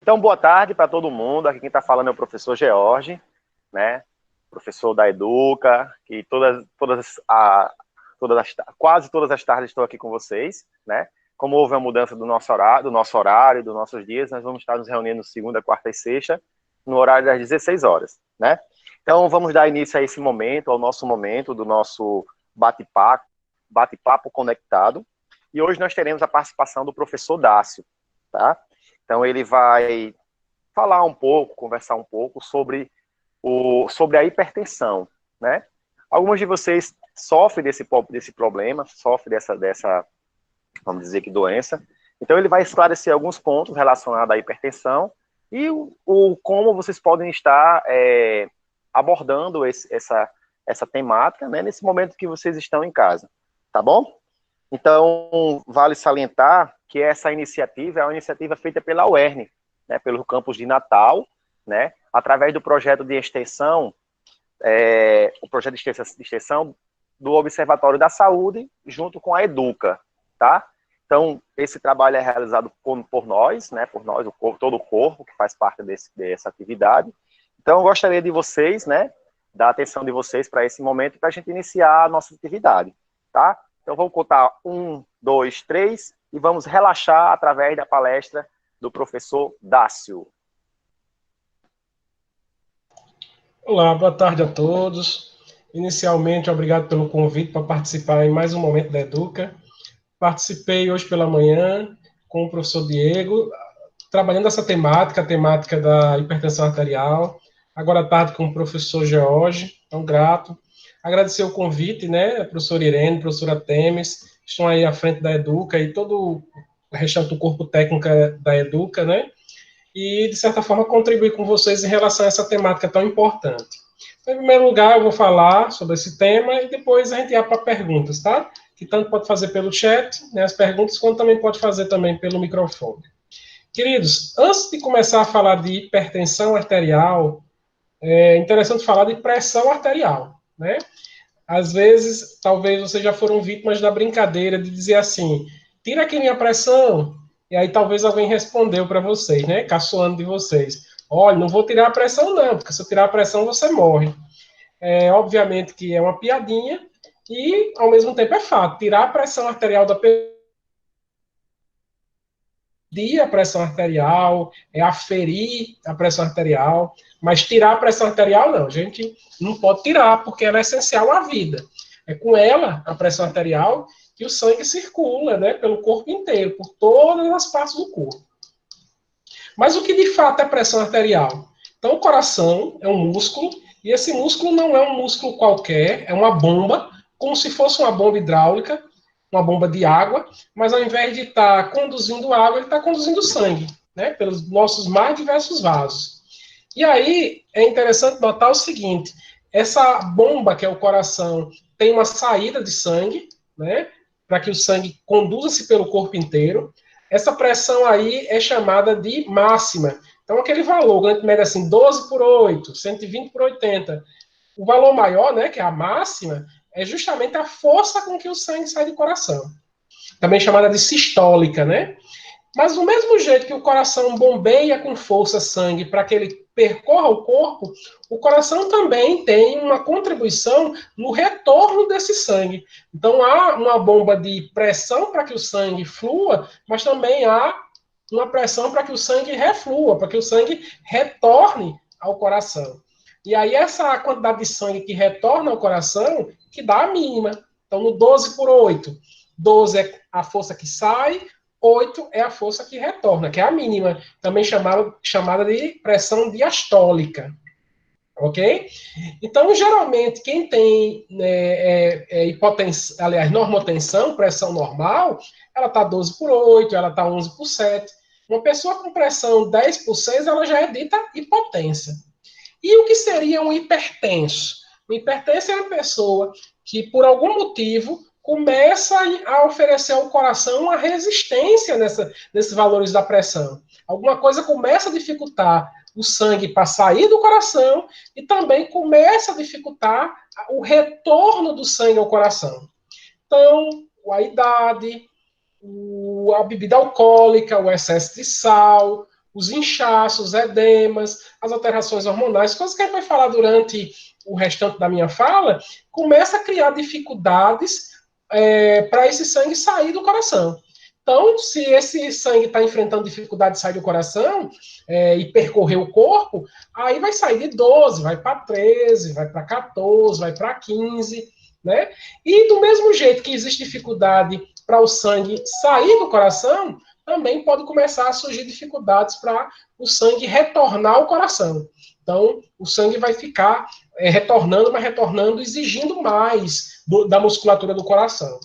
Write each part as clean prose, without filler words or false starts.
Então, boa tarde para todo mundo. Aqui quem está falando é o professor George, né? Professor da Educa, que quase todas as tardes estou aqui com vocês, né? Como houve a mudança do nosso horário, dos nossos dias, nós vamos estar nos reunindo segunda, quarta e sexta, no horário das 16 horas, né? Então, vamos dar início a esse momento, ao nosso momento do nosso bate-papo conectado. E hoje nós teremos a participação do professor Dácio, tá? Então, ele vai falar um pouco, conversar um pouco sobre a hipertensão, né? Alguns de vocês sofrem desse problema, sofrem dessa, vamos dizer que doença. Então, ele vai esclarecer alguns pontos relacionados à hipertensão e como vocês podem estar abordando essa temática, né, nesse momento que vocês estão em casa, tá bom? Então, vale salientar que essa iniciativa é uma iniciativa feita pela UERN, né, pelo campus de Natal, né, através do projeto de extensão, o projeto de extensão do Observatório da Saúde, junto com a Educa, tá? Então, esse trabalho é realizado por nós, né, todo o corpo que faz parte dessa atividade. Então, eu gostaria de vocês, né, da atenção de vocês para esse momento, para a gente iniciar a nossa atividade, tá? Então, vamos contar 1, 2, 3 e vamos relaxar através da palestra do professor Dácio. Olá, boa tarde a todos. Inicialmente, obrigado pelo convite para participar em mais um Momento da Educa. Participei hoje pela manhã com o professor Diego, trabalhando essa temática, a temática da hipertensão arterial. Agora à tarde com o professor George, tão grato. Agradecer o convite, né, professora Irene, professora Temes, que estão aí à frente da Educa e todo o restante do corpo técnico da Educa, né, e, de certa forma, contribuir com vocês em relação a essa temática tão importante. Então, em primeiro lugar, eu vou falar sobre esse tema e depois a gente vai para perguntas, tá? Que tanto pode fazer pelo chat, né, as perguntas, quanto também pode fazer também pelo microfone. Queridos, antes de começar a falar de hipertensão arterial, é interessante falar de pressão arterial, né? Às vezes, talvez vocês já foram vítimas da brincadeira de dizer assim, tira aqui minha pressão, e aí talvez alguém respondeu para vocês, né, caçoando de vocês. Olha, não vou tirar a pressão não, porque se eu tirar a pressão você morre. Obviamente que é uma piadinha, e ao mesmo tempo é fato, tirar a pressão arterial da pessoa, medir a pressão arterial, aferir a pressão arterial, mas tirar a pressão arterial não, a gente não pode tirar, porque ela é essencial à vida. É com ela, a pressão arterial, que o sangue circula, né, pelo corpo inteiro, por todas as partes do corpo. Mas o que de fato é pressão arterial? Então, o coração é um músculo, e esse músculo não é um músculo qualquer, é uma bomba, como se fosse uma bomba hidráulica, uma bomba de água, mas ao invés de estar conduzindo água, ele está conduzindo sangue, né, pelos nossos mais diversos vasos. E aí é interessante notar o seguinte: essa bomba, que é o coração, tem uma saída de sangue, né, para que o sangue conduza-se pelo corpo inteiro. Essa pressão aí é chamada de máxima. Então, aquele valor, quando a gente mede assim, 12 por 8, 120 por 80, o valor maior, né, que é a máxima, é justamente a força com que o sangue sai do coração. Também chamada de sistólica, né? Mas do mesmo jeito que o coração bombeia com força sangue para que ele percorra o corpo, o coração também tem uma contribuição no retorno desse sangue. Então há uma bomba de pressão para que o sangue flua, mas também há uma pressão para que o sangue reflua, para que o sangue retorne ao coração. E aí essa quantidade de sangue que retorna ao coração que dá a mínima. Então no 12 por 8, 12 é a força que sai, 8 é a força que retorna, que é a mínima, também chamada de pressão diastólica. Ok? Então, geralmente, quem tem normotensão, pressão normal, ela está 12 por 8, ela está 11 por 7. Uma pessoa com pressão 10 por 6, ela já é dita hipotência. E o que seria um hipertenso? Um hipertenso é uma pessoa que, por algum motivo, começa a oferecer ao coração uma resistência nesses valores da pressão. Alguma coisa começa a dificultar o sangue para sair do coração e também começa a dificultar o retorno do sangue ao coração. Então, a idade, a bebida alcoólica, o excesso de sal, os inchaços, edemas, as alterações hormonais, coisas que a gente vai falar durante o restante da minha fala, começa a criar dificuldades para esse sangue sair do coração. Então, se esse sangue está enfrentando dificuldade de sair do coração e percorrer o corpo, aí vai sair de 12, vai para 13, vai para 14, vai para 15, né? E do mesmo jeito que existe dificuldade para o sangue sair do coração, também pode começar a surgir dificuldades para o sangue retornar ao coração. Então, o sangue vai ficar retornando, mas retornando, exigindo mais da musculatura do coração.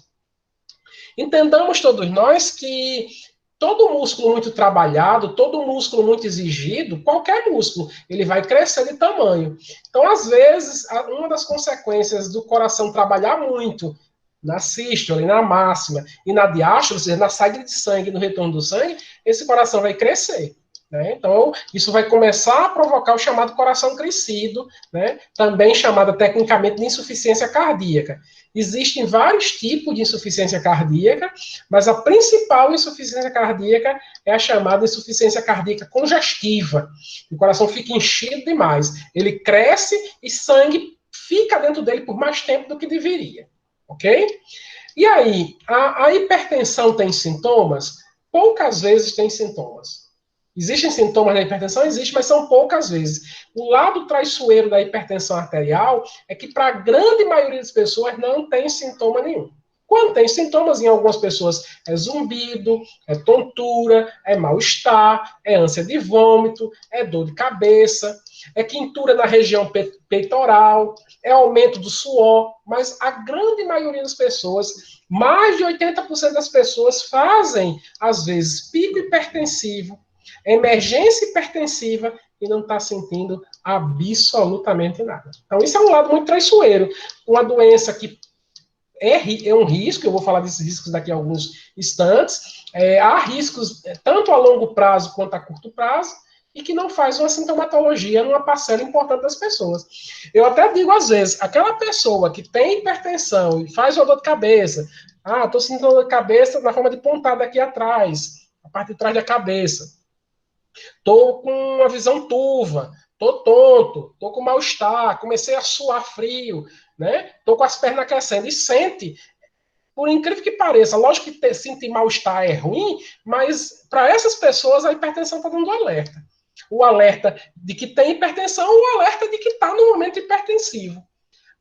Entendamos todos nós que todo músculo muito trabalhado, todo músculo muito exigido, qualquer músculo, ele vai crescer de tamanho. Então, às vezes, uma das consequências do coração trabalhar muito na sístole, na máxima e na diástole, ou seja, na saída de sangue, no retorno do sangue, esse coração vai crescer. Né? Então, isso vai começar a provocar o chamado coração crescido, né? Também chamada tecnicamente de insuficiência cardíaca. Existem vários tipos de insuficiência cardíaca, mas a principal insuficiência cardíaca é a chamada insuficiência cardíaca congestiva. O coração fica enchido demais. Ele cresce e sangue fica dentro dele por mais tempo do que deveria. Ok? E aí, a hipertensão tem sintomas? Poucas vezes tem sintomas. Existem sintomas da hipertensão? Existe, mas são poucas vezes. O lado traiçoeiro da hipertensão arterial é que, para a grande maioria das pessoas, não tem sintoma nenhum. Quando tem sintomas, em algumas pessoas é zumbido, é tontura, é mal-estar, é ânsia de vômito, é dor de cabeça, é quintura na região peitoral, é aumento do suor, mas a grande maioria das pessoas, mais de 80% das pessoas fazem, às vezes, pico hipertensivo, emergência hipertensiva e não está sentindo absolutamente nada. Então, isso é um lado muito traiçoeiro. Uma doença que é um risco, eu vou falar desses riscos daqui a alguns instantes. Há riscos tanto a longo prazo quanto a curto prazo, e que não faz uma sintomatologia numa parcela importante das pessoas. Eu até digo às vezes, aquela pessoa que tem hipertensão e faz uma dor de cabeça, estou sentindo dor de cabeça na forma de pontada aqui atrás, a parte de trás da cabeça. Estou com uma visão turva, estou tonto, estou com mal-estar, comecei a suar frio, né? Estou com as pernas aquecendo e sente, por incrível que pareça, lógico que sentir mal-estar é ruim, mas para essas pessoas a hipertensão está dando alerta. O alerta de que tem hipertensão, o alerta de que está no momento hipertensivo.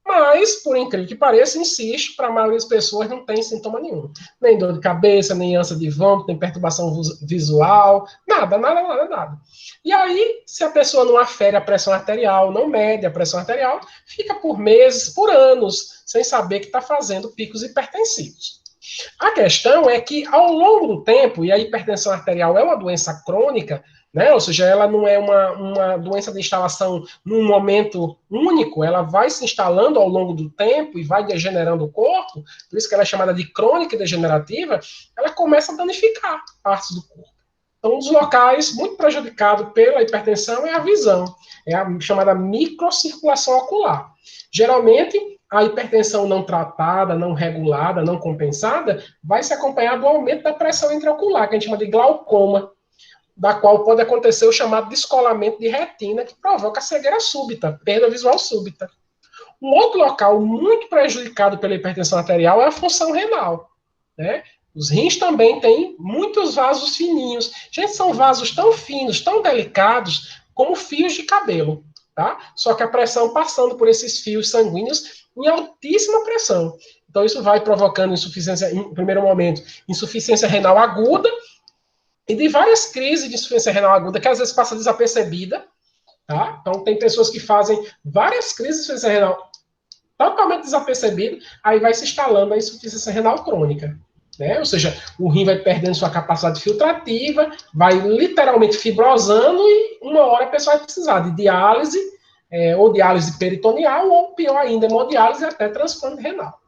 Mas, por incrível que pareça, insisto, para a maioria das pessoas não tem sintoma nenhum. Nem dor de cabeça, nem ânsia de vômito, nem perturbação visual, nada. E aí, se a pessoa não afere a pressão arterial, não mede a pressão arterial, fica por meses, por anos, sem saber que está fazendo picos hipertensivos. A questão é que, ao longo do tempo, e a hipertensão arterial é uma doença crônica, né? Ou seja, ela não é uma doença de instalação num momento único, ela vai se instalando ao longo do tempo e vai degenerando o corpo, por isso que ela é chamada de crônica e degenerativa, ela começa a danificar partes do corpo. Então, um dos locais muito prejudicado pela hipertensão é a visão, é a chamada microcirculação ocular. Geralmente, a hipertensão não tratada, não regulada, não compensada, vai se acompanhar do aumento da pressão intraocular, que a gente chama de glaucoma, da qual pode acontecer o chamado descolamento de retina, que provoca cegueira súbita, perda visual súbita. Um outro local muito prejudicado pela hipertensão arterial é a função renal, né? Os rins também têm muitos vasos fininhos. Gente, são vasos tão finos, tão delicados, como fios de cabelo, tá? Só que a pressão passando por esses fios sanguíneos em altíssima pressão. Então, isso vai provocando insuficiência, em primeiro momento, insuficiência renal aguda, e de várias crises de insuficiência renal aguda, que às vezes passa desapercebida, tá? Então, tem pessoas que fazem várias crises de insuficiência renal totalmente desapercebido, aí vai se instalando a insuficiência renal crônica, né? Ou seja, o rim vai perdendo sua capacidade filtrativa, vai literalmente fibrosando e uma hora a pessoa vai precisar de diálise, ou diálise peritoneal, ou pior ainda, hemodiálise e até transplante renal.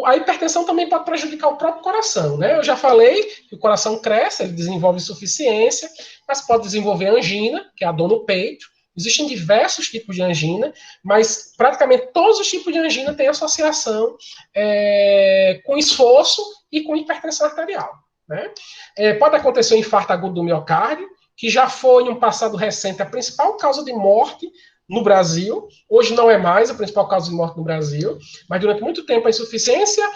A hipertensão também pode prejudicar o próprio coração, né? Eu já falei que o coração cresce, ele desenvolve insuficiência, mas pode desenvolver angina, que é a dor no peito. Existem diversos tipos de angina, mas praticamente todos os tipos de angina têm associação com esforço e com hipertensão arterial. né? Pode acontecer um infarto agudo do miocárdio, que já foi, em um passado recente, a principal causa de morte no Brasil. Hoje não é mais a principal causa de morte no Brasil, mas durante muito tempo a insuficiência,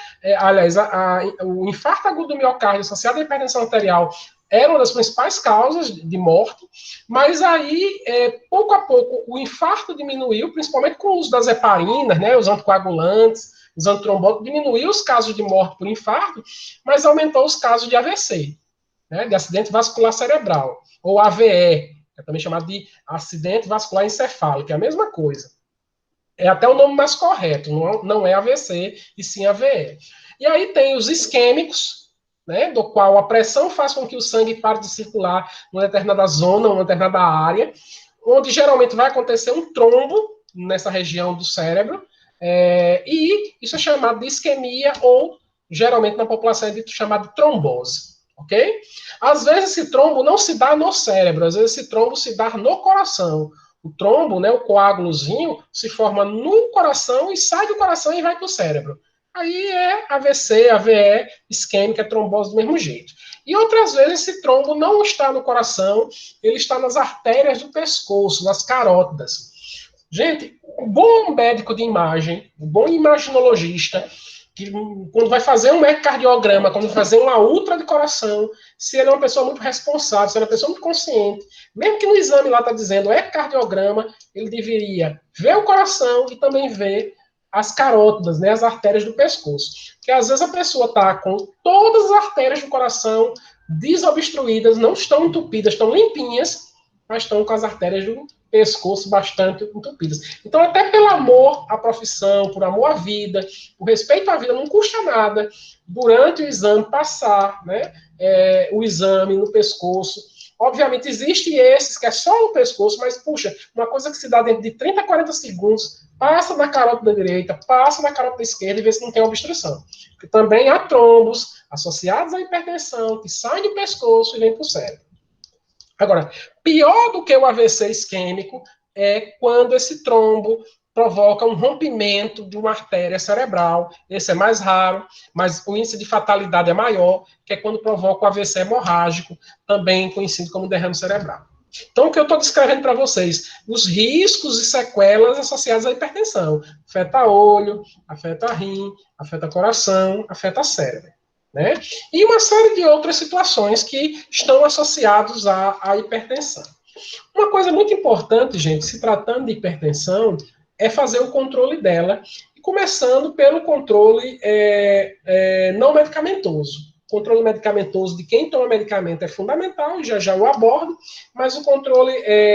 o infarto agudo do miocárdio associado à hipertensão arterial era uma das principais causas de morte, mas aí, pouco a pouco, o infarto diminuiu, principalmente com o uso das heparinas, né, os anticoagulantes, os antitrombóticos, diminuiu os casos de morte por infarto, mas aumentou os casos de AVC, né, de acidente vascular cerebral, ou AVE, é também chamado de acidente vascular encefálico, que é a mesma coisa. É até o nome mais correto, não é AVC, e sim AVE. E aí tem os isquêmicos, né, do qual a pressão faz com que o sangue pare de circular numa determinada zona, numa determinada área, onde geralmente vai acontecer um trombo nessa região do cérebro, e isso é chamado de isquemia, ou geralmente na população é dito chamado de trombose, ok? Às vezes esse trombo não se dá no cérebro, às vezes esse trombo se dá no coração. O trombo, né, o coágulozinho, se forma no coração e sai do coração e vai para o cérebro. Aí é AVC, AVE, isquêmica, trombose do mesmo jeito. E outras vezes esse trombo não está no coração, ele está nas artérias do pescoço, nas carótidas. Gente, o bom médico de imagem, o bom imaginologista, que quando vai fazer um ecocardiograma, quando vai fazer uma ultra de coração, se ele é uma pessoa muito responsável, se ele é uma pessoa muito consciente, mesmo que no exame lá está dizendo ecocardiograma, ele deveria ver o coração e também ver as carótidas, né, as artérias do pescoço. Porque às vezes a pessoa está com todas as artérias do coração desobstruídas, não estão entupidas, estão limpinhas, mas estão com as artérias do pescoço bastante entupidas. Então, até pelo amor à profissão, por amor à vida, por respeito à vida, não custa nada, durante o exame, passar, né, o exame no pescoço. Obviamente, existe esses que é só no pescoço, mas, puxa, uma coisa que se dá dentro de 30 a 40 segundos, passa na carótida direita, passa na carótida esquerda e vê se não tem obstrução. Porque também há trombos associados à hipertensão que saem do pescoço e vêm para o cérebro. Agora, pior do que o AVC isquêmico é quando esse trombo provoca um rompimento de uma artéria cerebral. Esse é mais raro, mas o índice de fatalidade é maior, que é quando provoca o AVC hemorrágico, também conhecido como derrame cerebral. Então, o que eu estou descrevendo para vocês, os riscos e sequelas associados à hipertensão. Afeta olho, afeta rim, afeta coração, afeta cérebro. Né? E uma série de outras situações que estão associadas à hipertensão. Uma coisa muito importante, gente, se tratando de hipertensão, é fazer o controle dela, começando pelo controle não medicamentoso. O controle medicamentoso de quem toma medicamento é fundamental, já eu abordo, mas o controle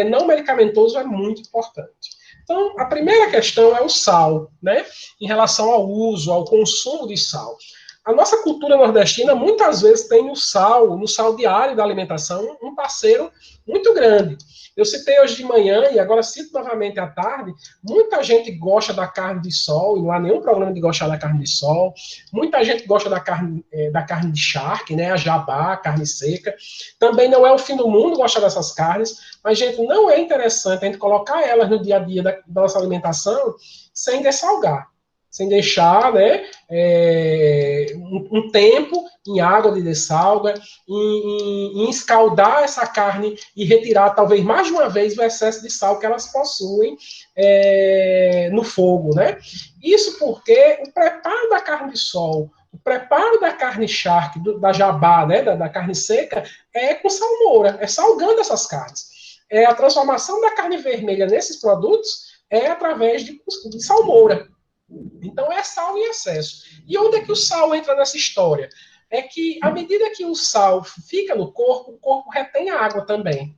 não medicamentoso é muito importante. Então, a primeira questão é o sal, né? Em relação ao uso, ao consumo de sal. A nossa cultura nordestina muitas vezes tem no sal diário da alimentação, um parceiro muito grande. Eu citei hoje de manhã e agora cito novamente à tarde, muita gente gosta da carne de sol, e não há nenhum problema de gostar da carne de sol. Muita gente gosta da carne de charque, né, a jabá, a carne seca. Também não é o fim do mundo gostar dessas carnes, mas, gente, não é interessante a gente colocar elas no dia a dia da nossa alimentação sem dessalgar. Sem deixar, né, um tempo em água de dessalga, em escaldar essa carne e retirar talvez mais de uma vez o excesso de sal que elas possuem no fogo, né? Isso porque o preparo da carne de sol, o preparo da carne charque, da jabá, né, da carne seca, é com salmoura, é salgando essas carnes. A transformação da carne vermelha nesses produtos é através de salmoura. Então, é sal em excesso. E onde é que o sal entra nessa história? É que, à medida que o sal fica no corpo, o corpo retém água também.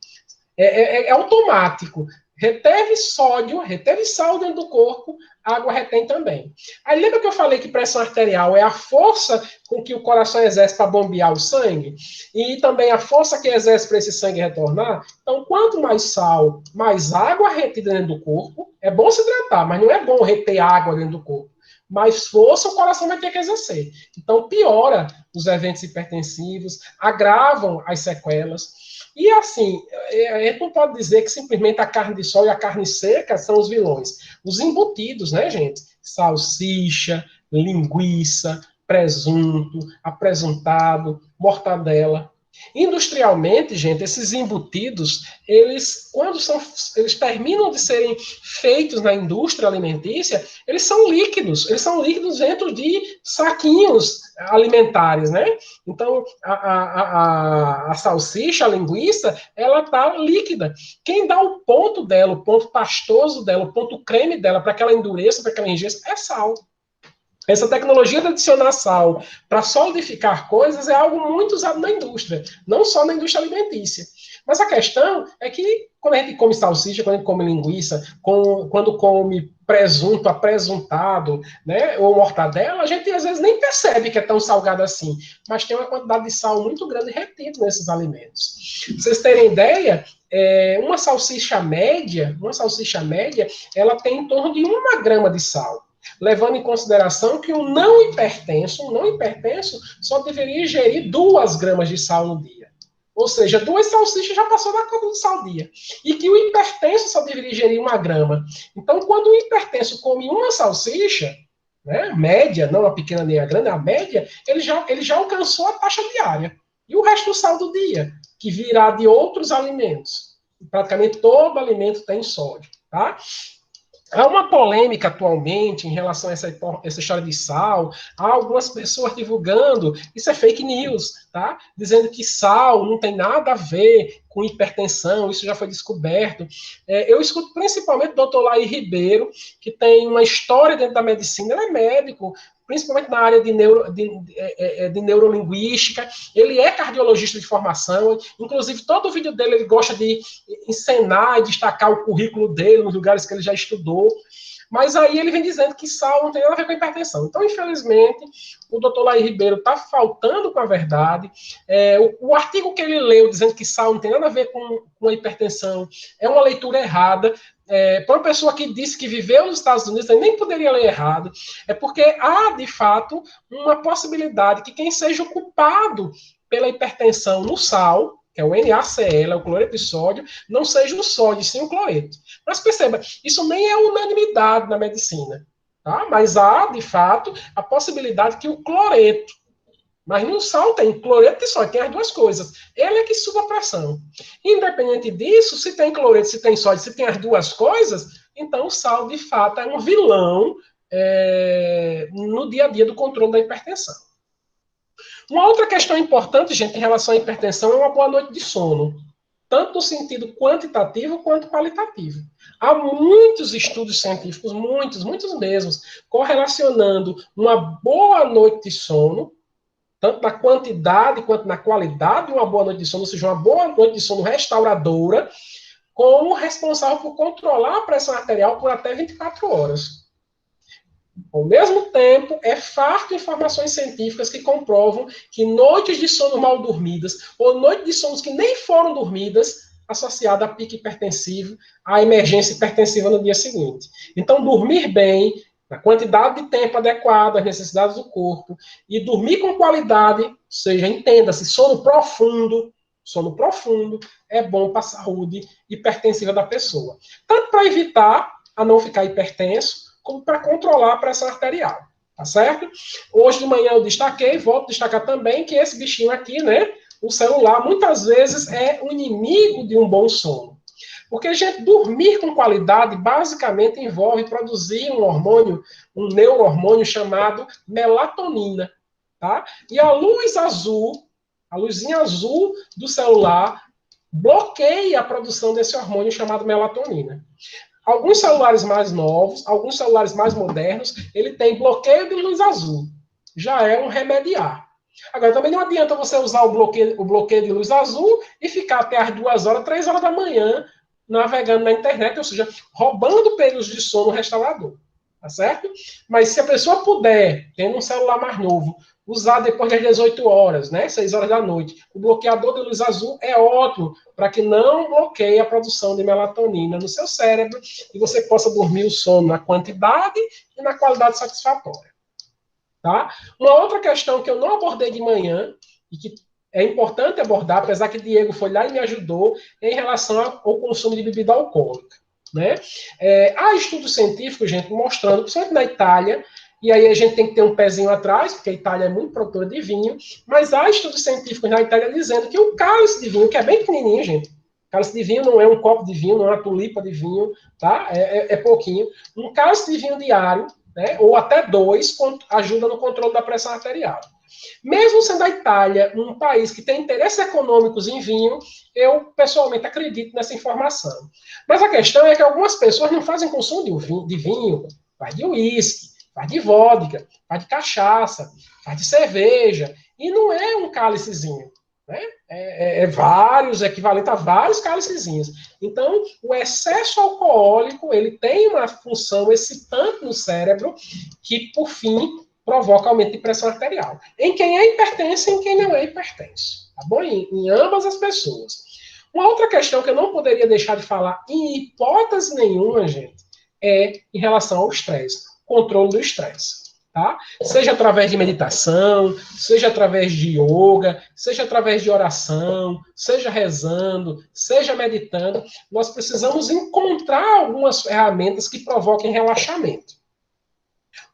É automático. Reteve sódio, reteve sal dentro do corpo, a água retém também. Aí lembra que eu falei que pressão arterial é a força com que o coração exerce para bombear o sangue? E também a força que exerce para esse sangue retornar? Então, quanto mais sal, mais água retida dentro do corpo, é bom se hidratar, mas não é bom reter água dentro do corpo. Mais força o coração vai ter que exercer. Então, piora os eventos hipertensivos, agravam as sequelas. E assim, a gente não pode dizer que simplesmente a carne de sol e a carne seca são os vilões. Os embutidos, né, gente? Salsicha, linguiça, presunto, apresuntado, mortadela. Industrialmente, gente, esses embutidos, eles terminam de serem feitos na indústria alimentícia, eles são líquidos dentro de saquinhos alimentares, né? Então, a salsicha, a linguiça, ela está líquida. Quem dá o ponto dela, o ponto pastoso dela, o ponto creme dela, para que ela endureça, para que ela enrijeça, é sal. Essa tecnologia de adicionar sal para solidificar coisas é algo muito usado na indústria, não só na indústria alimentícia. Mas a questão é que quando a gente come salsicha, quando a gente come linguiça, quando come presunto apresuntado, né, ou mortadela, a gente às vezes nem percebe que é tão salgado assim, mas tem uma quantidade de sal muito grande retida nesses alimentos. Pra vocês terem ideia, uma salsicha média, ela tem em torno de 1 grama de sal. Levando em consideração que um não hipertenso só deveria ingerir 2 gramas de sal no dia. Ou seja, 2 salsichas já passou da conta do sal dia. E que o hipertenso só deveria ingerir 1 grama. Então, quando o hipertenso come uma salsicha, né, média, não a pequena nem a grande, a média, ele já alcançou a taxa diária. E o resto do sal do dia, que virá de outros alimentos. Praticamente todo alimento tem sódio, tá? Há uma polêmica atualmente em relação a essa história de sal. Há algumas pessoas divulgando, isso é fake news, tá? Dizendo que sal não tem nada a ver com hipertensão, isso já foi descoberto. Eu escuto principalmente o doutor Laí Ribeiro, que tem uma história dentro da medicina, ele é médico, principalmente na área de neurolinguística, ele é cardiologista de formação, inclusive todo o vídeo dele ele gosta de encenar e destacar o currículo dele nos lugares que ele já estudou, mas aí ele vem dizendo que sal não tem nada a ver com hipertensão. Então, infelizmente, o doutor Laí Ribeiro está faltando com a verdade. O artigo que ele leu dizendo que sal não tem nada a ver com a hipertensão é uma leitura errada. Para uma pessoa que disse que viveu nos Estados Unidos, ele nem poderia ler errado, é porque há, de fato, uma possibilidade que quem seja o culpado pela hipertensão no sal, que é o NaCl, é o cloreto de sódio, não seja o sódio, sim o cloreto. Mas perceba, isso nem é unanimidade na medicina, tá? Mas há, de fato, a possibilidade que o cloreto, mas no sal tem cloreto e sódio, tem as duas coisas. Ele é que suba a pressão. Independente disso, se tem cloreto, se tem sódio, se tem as duas coisas, então o sal, de fato, é um vilão no dia a dia do controle da hipertensão. Uma outra questão importante, gente, em relação à hipertensão é uma boa noite de sono, tanto no sentido quantitativo quanto qualitativo. Há muitos estudos científicos, muitos mesmos, correlacionando uma boa noite de sono, tanto na quantidade quanto na qualidade de uma boa noite de sono, ou seja, uma boa noite de sono restauradora, como responsável por controlar a pressão arterial por até 24 horas. Ao mesmo tempo, é farto de informações científicas que comprovam que noites de sono mal dormidas, ou noites de sono que nem foram dormidas, associada a pico hipertensivo, a emergência hipertensiva no dia seguinte. Então, dormir bem, na quantidade de tempo adequada às necessidades do corpo, e dormir com qualidade, ou seja, entenda-se, sono profundo é bom para a saúde hipertensiva da pessoa. Tanto para evitar a não ficar hipertenso, como para controlar a pressão arterial, tá certo? Hoje de manhã eu destaquei, volto a destacar também, que esse bichinho aqui, né, o celular, muitas vezes é o inimigo de um bom sono. Porque, gente, dormir com qualidade basicamente envolve produzir um hormônio, um neurohormônio chamado melatonina, tá? E a luz azul, a luzinha azul do celular bloqueia a produção desse hormônio chamado melatonina. Alguns celulares mais novos, alguns celulares mais modernos, ele tem bloqueio de luz azul. Já é um remediar. Agora, também não adianta você usar o bloqueio de luz azul e ficar até as 2 horas, 3 horas da manhã navegando na internet, ou seja, roubando períodos de sono restaurador. Tá certo? Mas se a pessoa puder, tendo um celular mais novo, usar depois das 18 horas, né, 6 horas da noite, o bloqueador de luz azul é ótimo para que não bloqueie a produção de melatonina no seu cérebro e você possa dormir o sono na quantidade e na qualidade satisfatória. Tá? Uma outra questão que eu não abordei de manhã e que é importante abordar, apesar que Diego foi lá e me ajudou, é em relação ao consumo de bebida alcoólica. Né? Há estudos científicos, gente, mostrando, principalmente na Itália, e aí a gente tem que ter um pezinho atrás, porque a Itália é muito produtora de vinho, mas há estudos científicos na Itália dizendo que o cálice de vinho, que é bem pequenininho, gente, cálice de vinho não é um copo de vinho, não é uma tulipa de vinho, tá? É pouquinho. Um cálice de vinho diário, né, ou até 2, ajuda no controle da pressão arterial. Mesmo sendo a Itália um país que tem interesses econômicos em vinho, eu pessoalmente acredito nessa informação. Mas a questão é que algumas pessoas não fazem consumo de vinho, faz de uísque, faz de vodka, faz de cachaça, faz de cerveja, e não é um cálicezinho. Né? Vários, equivalente a vários cálicezinhos. Então, o excesso alcoólico, ele tem uma função excitante no cérebro, que, por fim, provoca aumento de pressão arterial. Em quem é hipertenso e em quem não é hipertenso. Tá bom? Em ambas as pessoas. Uma outra questão que eu não poderia deixar de falar, em hipótese nenhuma, gente, é em relação ao estresse. Controle do estresse. Tá? Seja através de meditação, seja através de yoga, seja através de oração, seja rezando, seja meditando, nós precisamos encontrar algumas ferramentas que provoquem relaxamento.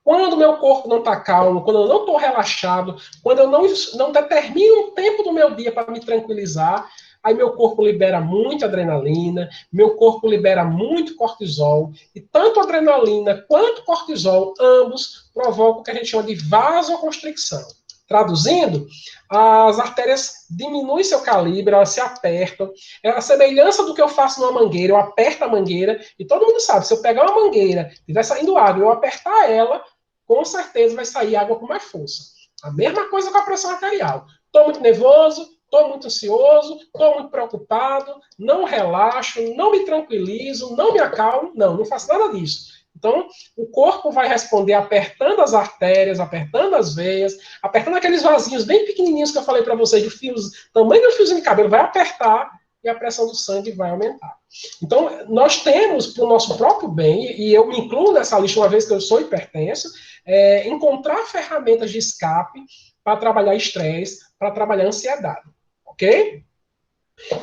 Quando o meu corpo não está calmo, quando eu não estou relaxado, quando eu não determino um tempo do meu dia para me tranquilizar, aí meu corpo libera muita adrenalina, meu corpo libera muito cortisol, e tanto adrenalina quanto cortisol, ambos provocam o que a gente chama de vasoconstricção. Traduzindo, as artérias diminuem seu calibre, elas se apertam. É a semelhança do que eu faço numa mangueira, eu aperto a mangueira, e todo mundo sabe, se eu pegar uma mangueira e estiver saindo água e eu apertar ela, com certeza vai sair água com mais força. A mesma coisa com a pressão arterial. Estou muito nervoso, estou muito ansioso, estou muito preocupado, não relaxo, não me tranquilizo, não me acalmo. Não faço nada disso. Então, o corpo vai responder apertando as artérias, apertando as veias, apertando aqueles vasinhos bem pequenininhos que eu falei para vocês, de fios, tamanho de um fiozinho de cabelo, vai apertar e a pressão do sangue vai aumentar. Então, nós temos, para o nosso próprio bem, e eu me incluo nessa lista uma vez que eu sou hipertenso, encontrar ferramentas de escape para trabalhar estresse, para trabalhar ansiedade. Ok?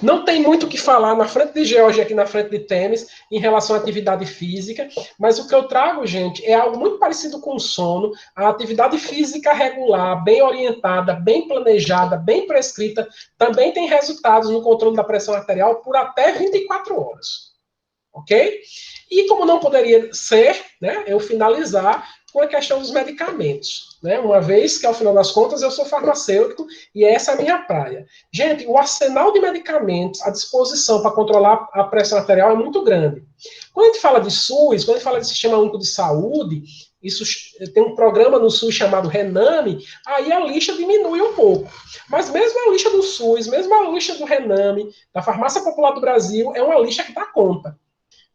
Não tem muito o que falar na frente de Georgia, aqui na frente de Tênis, em relação à atividade física, mas o que eu trago, gente, é algo muito parecido com o sono. A atividade física regular, bem orientada, bem planejada, bem prescrita, também tem resultados no controle da pressão arterial por até 24 horas. Ok? E como não poderia ser, né, eu finalizar com a questão dos medicamentos. Né? Uma vez que, ao final das contas, eu sou farmacêutico e essa é a minha praia. Gente, o arsenal de medicamentos à disposição para controlar a pressão arterial é muito grande. Quando a gente fala de SUS, quando a gente fala de Sistema Único de Saúde, isso tem um programa no SUS chamado Rename, aí a lista diminui um pouco. Mas mesmo a lista do SUS, mesmo a lista do Rename, da Farmácia Popular do Brasil, é uma lista que dá conta.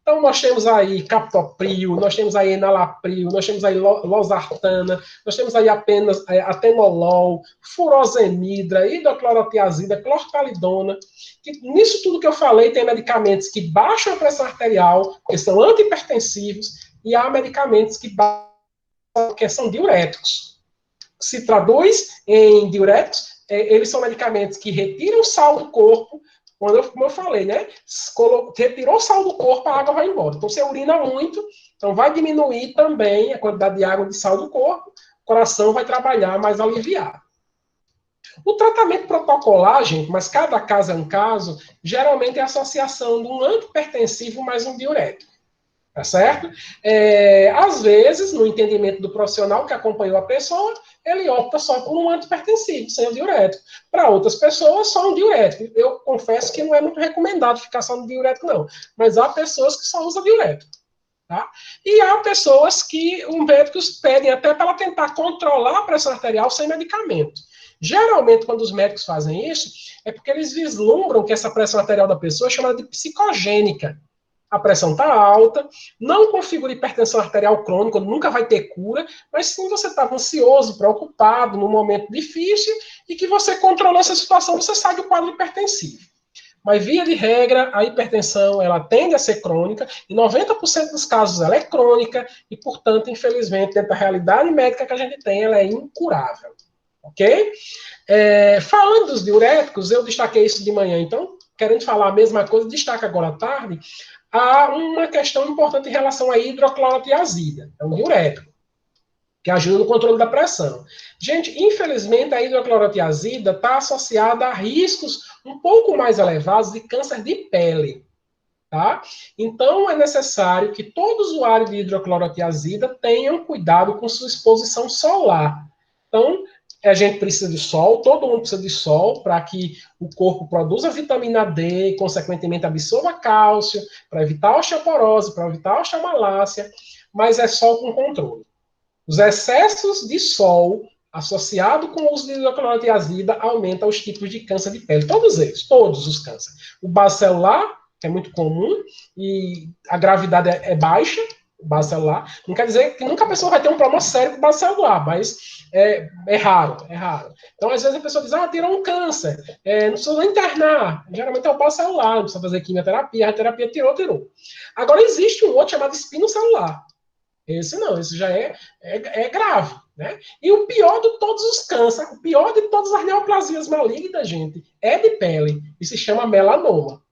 Então, nós temos aí captopril, nós temos aí enalapril, nós temos aí losartana, nós temos aí apenas atenolol, furosemidra, hidroclorotiazida, clortalidona. Que, nisso tudo que eu falei, tem medicamentos que baixam a pressão arterial, que são antihipertensivos, e há medicamentos que são diuréticos. Se traduz em diuréticos, eles são medicamentos que retiram sal do corpo. Como eu falei, né? Retirou o sal do corpo, a água vai embora. Então, você urina muito, então vai diminuir também a quantidade de água de sal do corpo, o coração vai trabalhar mais aliviado. O tratamento protocolar, gente, mas cada caso é um caso, geralmente é a associação de um antihipertensivo mais um diurético. Tá certo? Às vezes, no entendimento do profissional que acompanhou a pessoa, ele opta só por um antihipertensivo, sem o diurético. Para outras pessoas, só um diurético. Eu confesso que não é muito recomendado ficar só no diurético, não. Mas há pessoas que só usam diurético. Tá? E há pessoas que os médicos pedem até para ela tentar controlar a pressão arterial sem medicamento. Geralmente, quando os médicos fazem isso, é porque eles vislumbram que essa pressão arterial da pessoa é chamada de psicogênica. A pressão está alta, não configura hipertensão arterial crônica, nunca vai ter cura, mas sim você estava ansioso, preocupado, num momento difícil, e que você controlou essa situação, você sai do quadro hipertensivo. Mas, via de regra, a hipertensão, ela tende a ser crônica, e 90% dos casos ela é crônica, e, portanto, infelizmente, dentro da realidade médica que a gente tem, ela é incurável. Ok? Falando dos diuréticos, eu destaquei isso de manhã, então, querendo falar a mesma coisa, destaca agora à tarde, há uma questão importante em relação à hidroclorotiazida, é um diurético. que ajuda no controle da pressão. Gente, infelizmente, a hidroclorotiazida está associada a riscos um pouco mais elevados de câncer de pele. Tá? Então, é necessário que todo usuário de hidroclorotiazida tenha cuidado com sua exposição solar. Então, a gente precisa de sol, todo mundo precisa de sol para que o corpo produza vitamina D e, consequentemente, absorva cálcio, para evitar a osteoporose, para evitar a osteomalácia, mas é sol com controle. Os excessos de sol associado com o uso de hidroclorotiazida aumenta os tipos de câncer de pele, todos eles, todos os cânceres. O base celular, que é muito comum, e a gravidade é baixa, base celular. Não quer dizer que nunca a pessoa vai ter um problema sério com base celular, mas é raro, é raro. Então, às vezes a pessoa diz, tirou um câncer, não precisa nem internar. Geralmente é o base celular, não precisa fazer quimioterapia, a terapia tirou. Agora, existe um outro chamado espino celular. Esse não, esse já é grave, né? E o pior de todos os cânceres, o pior de todas as neoplasias malignas, gente, é de pele, e se chama melanoma.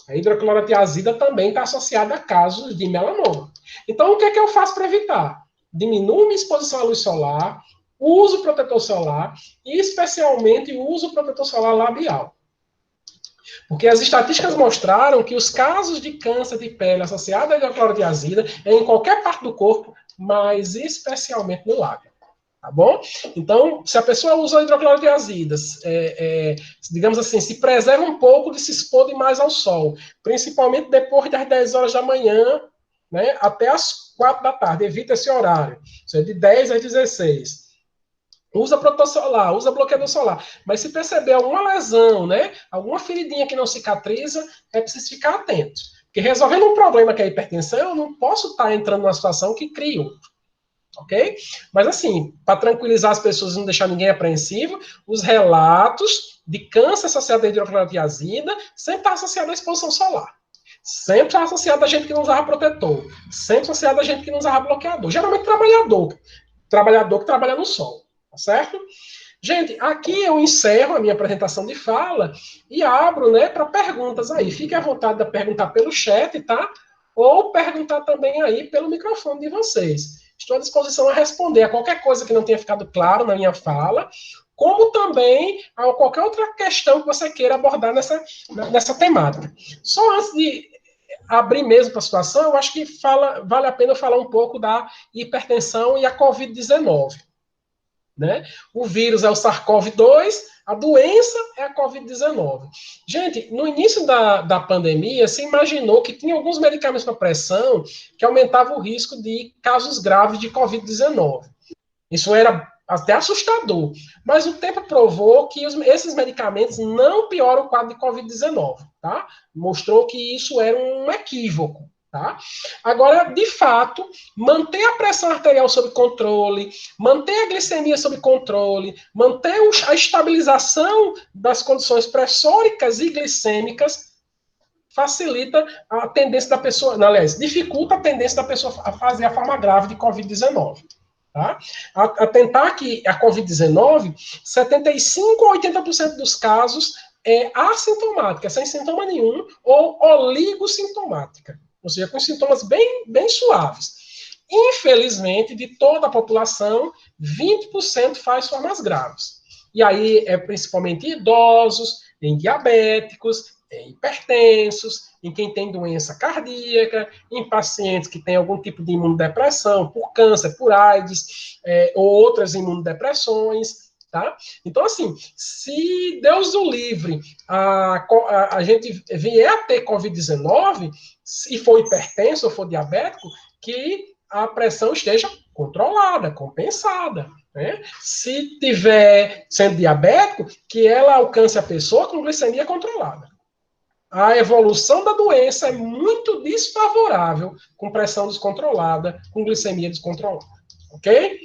A hidroclorotiazida também está associada a casos de melanoma. Então, o que é que eu faço para evitar? Diminuo minha exposição à luz solar, uso protetor solar e, especialmente, uso protetor solar labial. Porque as estatísticas mostraram que os casos de câncer de pele associado à hidroclorotiazida é em qualquer parte do corpo, mas especialmente no lábio. Tá bom? Então, se a pessoa usa hidroclorotiazidas, digamos assim, se preserva um pouco de se expor demais ao sol, principalmente depois das 10 horas da manhã, né, até as 4 da tarde, evita esse horário. Isso é de 10 às 16. Usa protetor solar, usa bloqueador solar. Mas se perceber alguma lesão, né, alguma feridinha que não cicatriza, é preciso ficar atento. Porque resolvendo um problema que é a hipertensão, eu não posso estar entrando numa situação que cria outro. Ok? Mas assim, para tranquilizar as pessoas e não deixar ninguém apreensivo, os relatos de câncer associado à hidroclorotiazida sempre estão associados à exposição solar. Sempre está associado a gente que não usava protetor. Sempre associado a gente que não usava bloqueador. Geralmente trabalhador que trabalha no sol. Tá certo? Gente, aqui eu encerro a minha apresentação de fala e abro, né, para perguntas aí. Fique à vontade de perguntar pelo chat, tá? Ou perguntar também aí pelo microfone de vocês. Estou à disposição a responder a qualquer coisa que não tenha ficado claro na minha fala, como também a qualquer outra questão que você queira abordar nessa temática. Só antes de abrir mesmo para a situação, eu acho que vale a pena falar um pouco da hipertensão e a Covid-19. Né? O vírus é o SARS-CoV-2, a doença é a Covid-19. Gente, no início da pandemia, se imaginou que tinha alguns medicamentos para pressão que aumentavam o risco de casos graves de Covid-19. Isso era até assustador. Mas o tempo provou que esses medicamentos não pioram o quadro de Covid-19. Tá? Mostrou que isso era um equívoco. Tá? Agora, de fato, manter a pressão arterial sob controle, manter a glicemia sob controle, manter a estabilização das condições pressóricas e glicêmicas facilita a tendência da pessoa, aliás, dificulta a tendência da pessoa a fazer a forma grave de Covid-19. Tá? Atentar que a Covid-19, 75% a 80% dos casos é assintomática, sem sintoma nenhum, ou oligossintomática. Ou seja, com sintomas bem suaves. Infelizmente, de toda a população, 20% faz formas graves. E aí é principalmente idosos, em diabéticos, em hipertensos, em quem tem doença cardíaca, em pacientes que têm algum tipo de imunodepressão, por câncer, por AIDS, ou outras imunodepressões. Tá? Então, assim, se Deus o livre, a gente vier a ter Covid-19, se for hipertenso ou for diabético, que a pressão esteja controlada, compensada. Né? Se tiver sendo diabético, que ela alcance a pessoa com glicemia controlada. A evolução da doença é muito desfavorável com pressão descontrolada, com glicemia descontrolada. Ok?